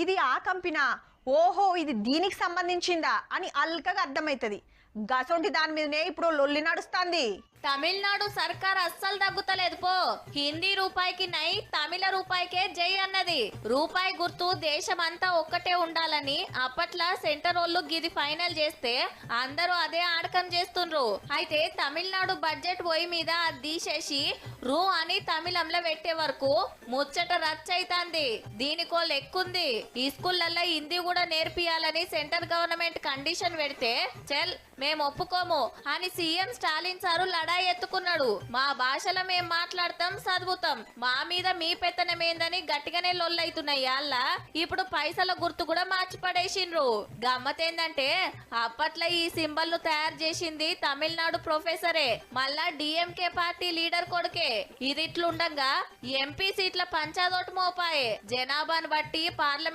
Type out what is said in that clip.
ఇది ఆ కంపెనా, ఓహో ఇది దీనికి సంబంధించిందా అని అల్కగా అర్థమవుతుంది. గసొంటి దాని మీదనే ఇప్పుడు లొల్లి నడుస్తుంది. తమిళనాడు సర్కార్ అస్సలు తగ్గుతలేదు పో. హిందీ రూపాయికి నై, తమిళ రూపాయికే జై అన్నది. రూపాయి గుర్తు దేశమంతా ఒక్కటే ఉండాలని అప్పట్లా సెంటర్ వాళ్ళు గిది ఫైనల్ చేస్తే అందరూ అదే ఆడకం చేస్తుండ్రు. అయితే తమిళనాడు బడ్జెట్ పోయి మీద అది తీసేసి రూ అని తమిళంలో పెట్టే వరకు ముచ్చట రచ్చైతాంది. దీనికో లెక్కుంది. ఈ స్కూళ్ళల్లో హిందీ కూడా నేర్పియాలని సెంటర్ గవర్నమెంట్ కండిషన్ పెడితే చెల్ మేము ఒప్పుకోము అని సీఎం స్టాలిన్ సారు లడాయి ఎత్తుకున్నాడు. మా భాషలో మేం మాట్లాడతాం, చదువుతాం, మా మీద మీ పెత్తనమేందని గట్టిగానే లొల్లైతున్నాయి. అల్ల ఇప్పుడు పైసల గుర్తు కూడా మార్చి పడేసిండ్రు. గమ్మతేందంటే అప్పట్లో ఈ సింబల్ ను తయారు చేసింది తమిళనాడు ప్రొఫెసరే, మళ్ళా డిఎంకే పార్టీ లీడర్ కొడుకే. ఇది ఇట్లుండగా ఎంపీ సీట్ల పంచాదోటు మోపాయే. జనాభాను బట్టి పార్లమెంట్